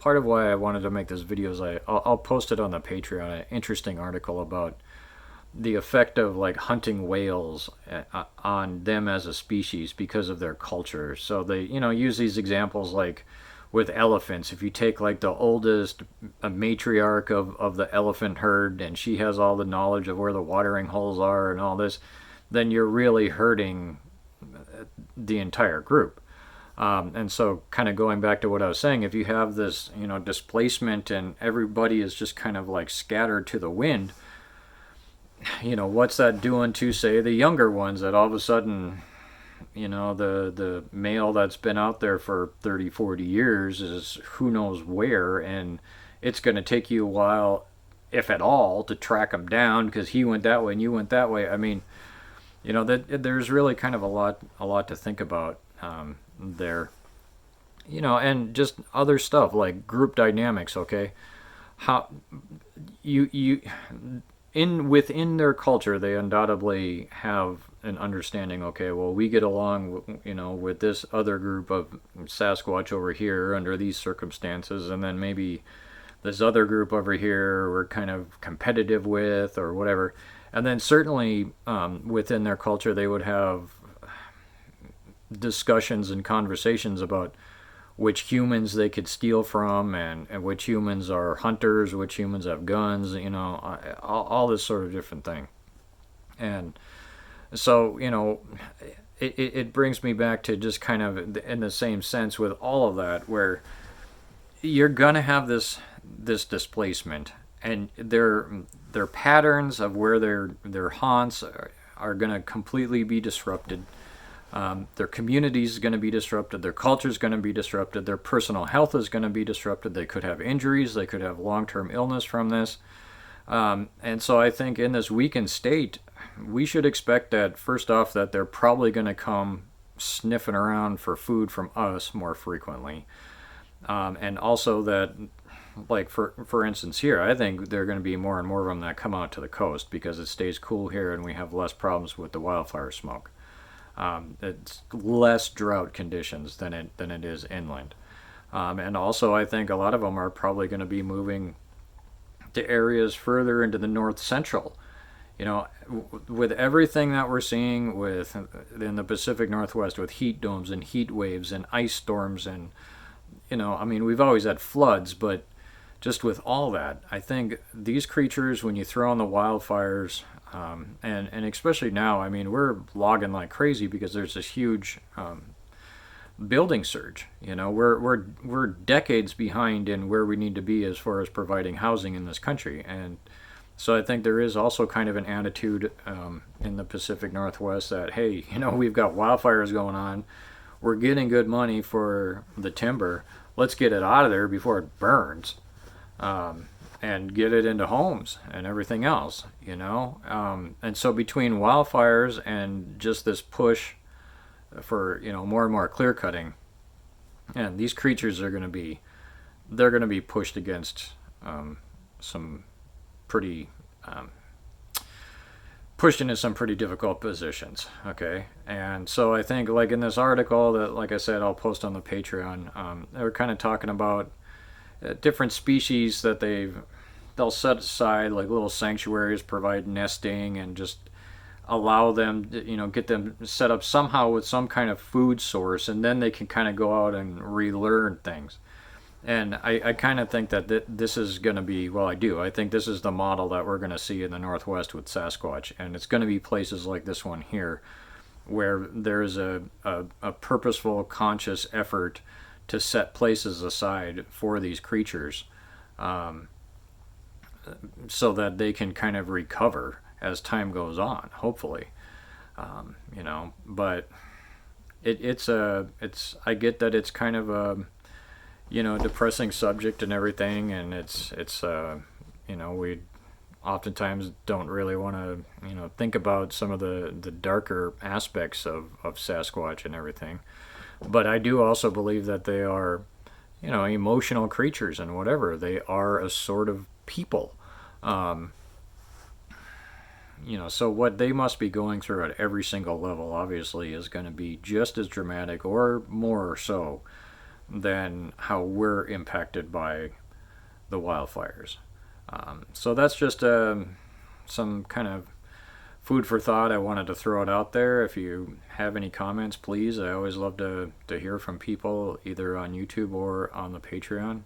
part of why I wanted to make this video is I'll post it on the Patreon, an interesting article about the effect of like hunting whales on them as a species because of their culture. So they, use these examples like with elephants. If you take like the oldest matriarch of the elephant herd and she has all the knowledge of where the watering holes are and all this, then you're really hurting the entire group. And so kind of going back to what I was saying, if you have this, displacement and everybody is just kind of like scattered to the wind, what's that doing to, say, the younger ones that all of a sudden, the male that's been out there for 30, 40 years is who knows where, and it's going to take you a while, if at all, to track him down because he went that way and you went that way. I mean, there's really kind of a lot to think about there. And just other stuff like group dynamics, okay? How within their culture, they undoubtedly have an understanding, okay, well, we get along, with this other group of Sasquatch over here under these circumstances, and then maybe this other group over here we're kind of competitive with or whatever. And then certainly within their culture, they would have discussions and conversations about which humans they could steal from and which humans are hunters, which humans have guns, all this sort of different thing. And so, it brings me back to just kind of in the same sense with all of that, where you're going to have this displacement, and their patterns of where their haunts are going to completely be disrupted. Their community is going to be disrupted. Their culture is going to be disrupted. Their personal health is going to be disrupted. They could have injuries. They could have long-term illness from this. And so I think in this weakened state, we should expect that, first off, that they're probably going to come sniffing around for food from us more frequently. And also that, like, for instance here, I think there are going to be more and more of them that come out to the coast because it stays cool here and we have less problems with the wildfire smoke. It's less drought conditions than it is inland. And also I think a lot of them are probably going to be moving to areas further into the north central. With everything that we're seeing in the Pacific Northwest with heat domes and heat waves and ice storms and, we've always had floods, but just with all that, I think these creatures, when you throw on the wildfires, and especially now, we're logging like crazy because there's this huge building surge. We're decades behind in where we need to be as far as providing housing in this country, and so I think there is also kind of an attitude in the Pacific Northwest that, hey, we've got wildfires going on, we're getting good money for the timber, let's get it out of there before it burns. And get it into homes and everything else, and so between wildfires and just this push for more and more clear cutting, and these creatures are going to be pushed against some pretty pushed into some pretty difficult positions. Okay, and so I think like in this article that, like I said, I'll post on the Patreon, they're kind of talking about different species that they'll set aside, like little sanctuaries, provide nesting, and just allow them, get them set up somehow with some kind of food source, and then they can kind of go out and relearn things. And I kind of think that this is going to be, well, I think this is the model that we're going to see in the Northwest with Sasquatch, and it's going to be places like this one here where there's a purposeful, conscious effort to set places aside for these creatures, so that they can kind of recover as time goes on, hopefully. But it's I get that it's kind of a depressing subject and everything, and it's we oftentimes don't really want to think about some of the darker aspects of Sasquatch and everything. But I do also believe that they are, emotional creatures, and whatever. They are a sort of people. So what they must be going through at every single level, obviously, is going to be just as dramatic or more so than how we're impacted by the wildfires. So that's just some kind of food for thought. I wanted to throw it out there. If you have any comments, please. I always love to hear from people, either on YouTube or on the Patreon.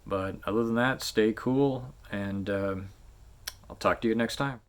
But other than that, stay cool, and I'll talk to you next time.